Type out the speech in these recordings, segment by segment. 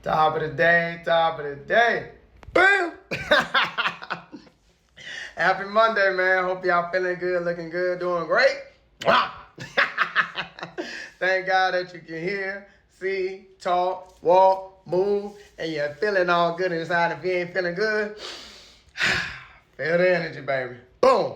Top of the day, top of the day. Boom! Happy Monday, man. Hope y'all feeling good, looking good, doing great. Mwah! Thank God that you can hear, see, talk, walk, move, and you're feeling all good inside. If you ain't feeling good, feel the energy, baby. Boom!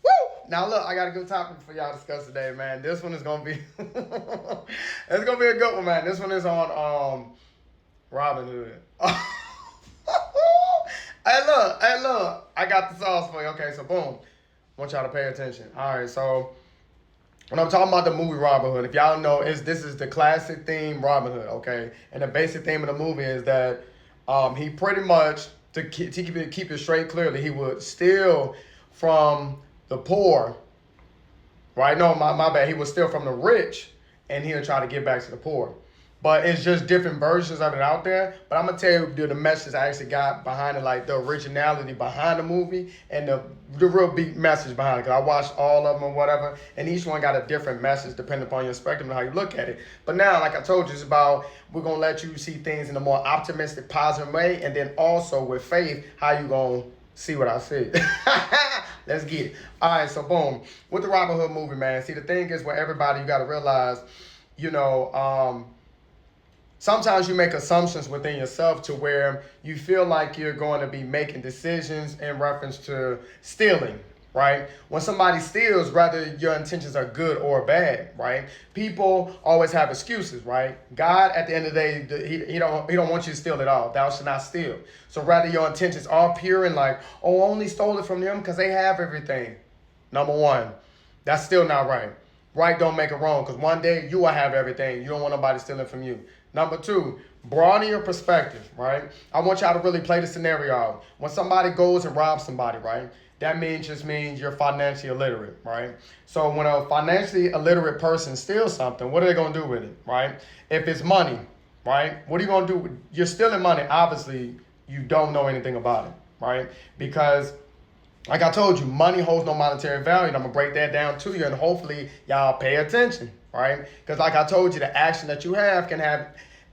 Woo! Now look, I got a good topic for y'all to discuss today, man. This one is gonna be it's gonna be a good one, man. This one is on Robin Hood. Hey look, I got the sauce for you. Okay, so boom. I want y'all to pay attention. Alright, so when I'm talking about the movie Robin Hood, if y'all know, this is the classic theme Robin Hood, okay? And the basic theme of the movie is that he pretty much, to keep it straight clearly, he would steal from the poor, right? No, my bad. He would steal from the rich, and he'll try to give back to the poor. But it's just different versions of it out there. But I'm going to tell you the message I actually got behind it, like the originality behind the movie and the real big message behind it. Because I watched all of them or whatever, and each one got a different message depending upon your spectrum and how you look at it. But now, like I told you, it's about we're going to let you see things in a more optimistic, positive way. And then also with faith, how you going to see what I see. Let's get it. All right, so boom. With the Robin Hood movie, man, see, the thing is, where everybody, you got to realize, sometimes you make assumptions within yourself to where you feel like you're going to be making decisions in reference to stealing, right? When somebody steals, whether your intentions are good or bad, right? People always have excuses, right? God, at the end of the day, he don't want you to steal at all. Thou shalt not steal. So rather your intentions are pure and like, oh, I only stole it from them because they have everything. Number one, that's still not right. Right don't make it wrong, because one day you will have everything. You don't want nobody stealing from you. Number two, broaden your perspective, right? I want y'all to really play the scenario out. When somebody goes and robs somebody, right? That just means you're financially illiterate, right? So when a financially illiterate person steals something, what are they going to do with it, right? If it's money, right? What are you going to do? You're stealing money. Obviously, you don't know anything about it, right? Because like I told you, money holds no monetary value. And I'm going to break that down to you. And hopefully y'all pay attention, right? Because like I told you, the action that you have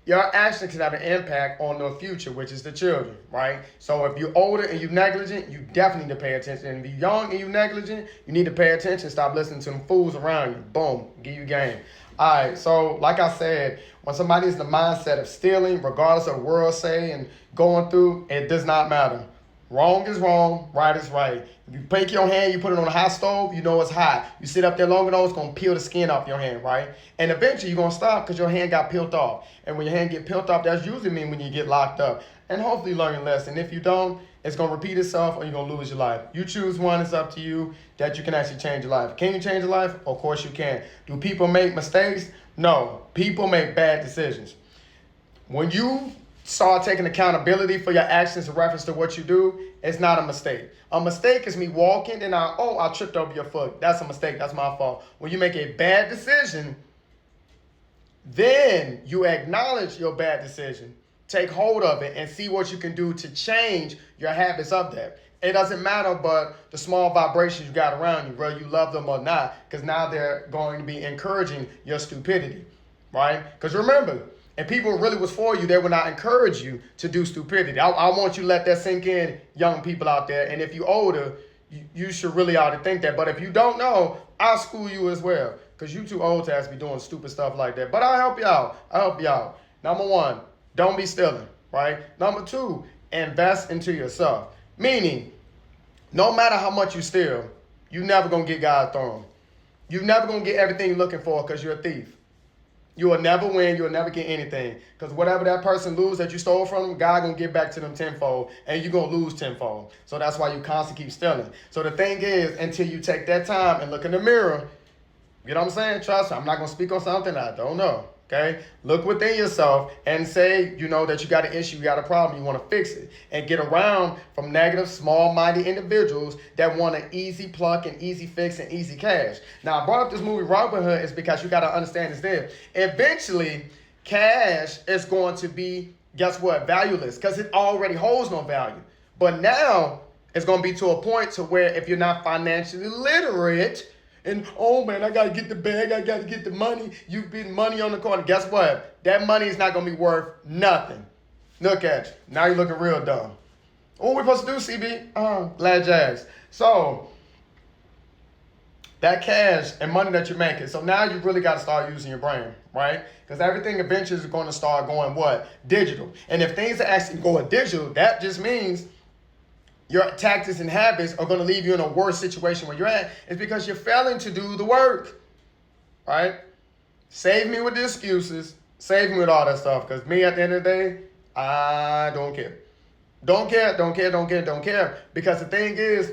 your action can have an impact on the future, which is the children, right? So if you're older and you're negligent, you definitely need to pay attention. And if you're young and you're negligent, you need to pay attention. Stop listening to them fools around you. Boom, give you game. All right, so like I said, when somebody's in the mindset of stealing, regardless of the world say and going through, it does not matter. Wrong is wrong, right is right. If you break your hand, you put it on a hot stove, you know it's hot. You sit up there long enough, it's going to peel the skin off your hand, right? And eventually you're going to stop because your hand got peeled off. And when your hand get peeled off, that's usually mean when you get locked up. And hopefully learn your lesson. If you don't, it's going to repeat itself or you're going to lose your life. You choose one, it's up to you that you can actually change your life. Can you change your life? Of course you can. Do people make mistakes? No. People make bad decisions. When you start taking accountability for your actions in reference to what you do, it's not a mistake. A mistake is me walking and I tripped over your foot. That's a mistake. That's my fault. When you make a bad decision, then you acknowledge your bad decision, take hold of it, and see what you can do to change your habits of that. It doesn't matter but the small vibrations you got around you, whether you love them or not, because now they're going to be encouraging your stupidity, right? Because remember, if people really was for you, they would not encourage you to do stupidity. I want you to let that sink in, young people out there. And if you're older, you should really ought to think that. But if you don't know, I'll school you as well, because you too old to actually be doing stupid stuff like that. But I'll help you out. Number one, don't be stealing, right? Number two, invest into yourself. Meaning, no matter how much you steal, you're never going to get God's throne. You're never going to get everything you're looking for because you're a thief. You will never win. You will never get anything. Because whatever that person lose that you stole from them, God going to give back to them tenfold. And you're going to lose tenfold. So that's why you constantly keep stealing. So the thing is, until you take that time and look in the mirror, you know what I'm saying? Trust me, I'm not going to speak on something I don't know. Okay? Look within yourself and say, that you got an issue, you got a problem, you want to fix it. And get around from negative, small-minded individuals that want an easy pluck and easy fix and easy cash. Now, I brought up this movie Robin Hood is because you got to understand this there. Eventually, cash is going to be, guess what, valueless, because it already holds no value. But now, it's going to be to a point to where if you're not financially literate, and, oh, man, I got to get the bag. I got to get the money. You've been money on the corner. Guess what? That money is not going to be worth nothing. Look at you. Now you're looking real dumb. What we supposed to do, CB? Glad you asked. So, that cash and money that you're making. So now you really got to start using your brain, right? Because everything eventually is going to start going what? Digital. And if things are actually going digital, that just means your tactics and habits are going to leave you in a worse situation where you're at. It's because you're failing to do the work, right? Save me with the excuses. Save me with all that stuff. Because me, at the end of the day, I don't care. Don't care. Because the thing is,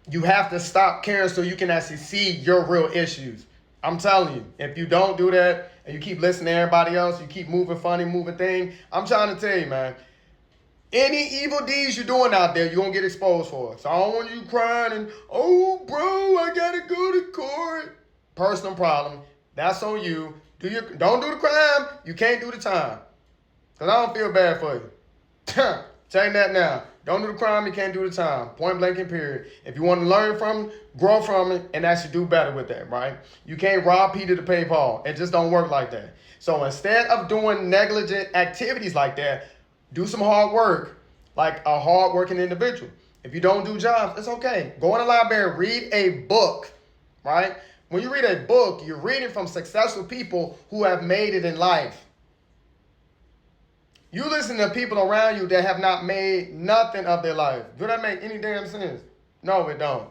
you have to stop caring so you can actually see your real issues. I'm telling you, if you don't do that and you keep listening to everybody else, you keep moving funny, moving thing, I'm trying to tell you, man, any evil deeds you're doing out there, you're going to get exposed for it. So I don't want you crying and, oh, bro, I got to go to court. Personal problem. That's on you. Don't do the crime. You can't do the time. Because I don't feel bad for you. Take that now. Don't do the crime. You can't do the time. Point blank and period. If you want to learn from it, grow from it, and actually do better with that, right? You can't rob Peter to pay Paul. It just don't work like that. So instead of doing negligent activities like that, do some hard work, like a hard-working individual. If you don't do jobs, it's okay. Go in the library, read a book, right? When you read a book, you're reading from successful people who have made it in life. You listen to people around you that have not made nothing of their life. Do that make any damn sense? No, it don't.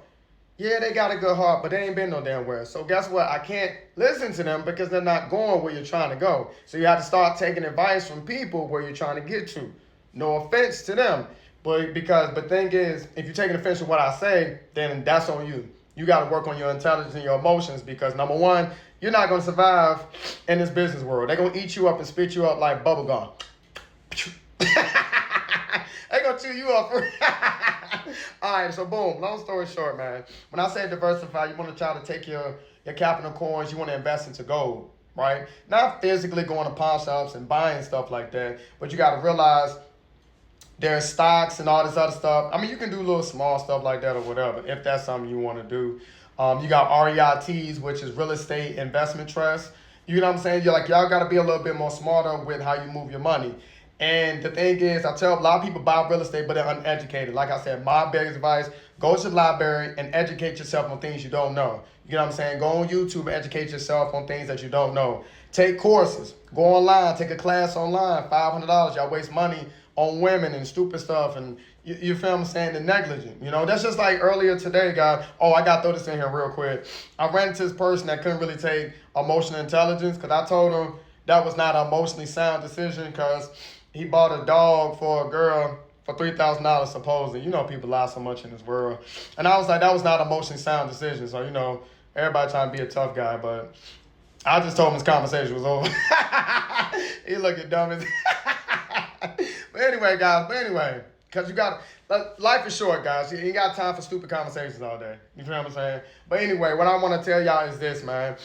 Yeah, they got a good heart, but they ain't been no damn where. So guess what? I can't listen to them because they're not going where you're trying to go. So you have to start taking advice from people where you're trying to get to. No offense to them. But thing is, if you're taking offense to what I say, then that's on you. You got to work on your intelligence and your emotions because, number one, you're not going to survive in this business world. They're going to eat you up and spit you up like bubble gum. They're going to chew you up. All right, so boom. Long story short, man. When I say diversify, you want to try to take your capital coins, you want to invest into gold, right? Not physically going to pawn shops and buying stuff like that, but you got to realize there's stocks and all this other stuff. I mean, you can do little small stuff like that or whatever, if that's something you want to do. You got REITs, which is real estate investment trust. You know what I'm saying? Y'all got to be a little bit more smarter with how you move your money. And the thing is, I tell a lot of people buy real estate, but they're uneducated. Like I said, my biggest advice, go to the library and educate yourself on things you don't know. You know what I'm saying? Go on YouTube and educate yourself on things that you don't know. Take courses. Go online. Take a class online. $500. Y'all waste money on women and stupid stuff. And you feel what I'm saying? The negligent. You know, that's just like earlier today, guys. Oh, I got to throw this in here real quick. I ran into this person that couldn't really take emotional intelligence because I told him that was not an emotionally sound decision because he bought a dog for a girl for $3,000 supposedly. You know, people lie so much in this world. And I was like, that was not an emotionally sound decision. So, you know, everybody trying to be a tough guy, but I just told him his conversation was over. He looking dumb as But anyway, guys, because you got, life is short, guys. You ain't got time for stupid conversations all day. You feel what I'm saying? But anyway, what I want to tell y'all is this, man.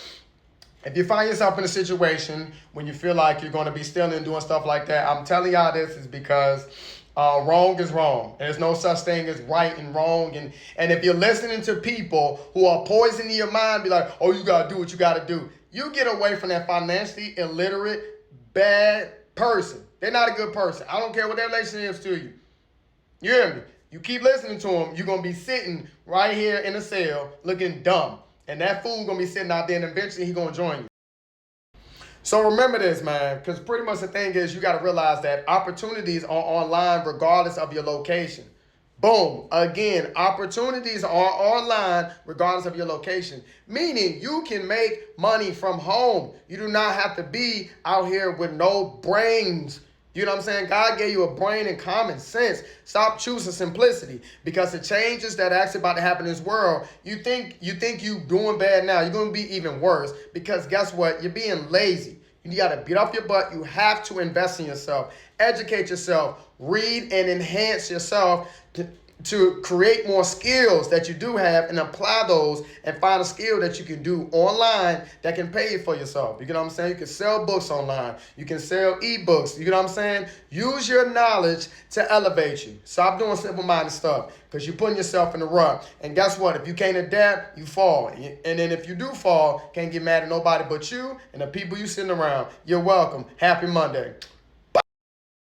If you find yourself in a situation when you feel like you're going to be stealing and doing stuff like that, I'm telling y'all this is because wrong is wrong. There's no such thing as right and wrong. And if you're listening to people who are poisoning your mind, be like, oh, you got to do what you got to do. You get away from that financially illiterate, bad person. They're not a good person. I don't care what their relationship is to you. You hear me? You keep listening to them, you're going to be sitting right here in a cell looking dumb. And that fool going to be sitting out there and eventually he going to join you. So remember this, man, because pretty much the thing is you got to realize that opportunities are online regardless of your location. Boom. Again, opportunities are online regardless of your location. Meaning you can make money from home. You do not have to be out here with no brains. You know what I'm saying? God gave you a brain and common sense. Stop choosing simplicity because the changes that are actually about to happen in this world, you think you doing bad now. You're going to be even worse because guess what? You're being lazy. You got to beat off your butt. You have to invest in yourself. Educate yourself. Read and enhance yourself to create more skills that you do have and apply those and find a skill that you can do online that can pay you for yourself. You know what I'm saying? You can sell books online. You can sell ebooks. You know what I'm saying? Use your knowledge to elevate you. Stop doing simple-minded stuff because you're putting yourself in the rut. And guess what? If you can't adapt, you fall. And then if you do fall, can't get mad at nobody but you and the people you sitting around. You're welcome. Happy Monday.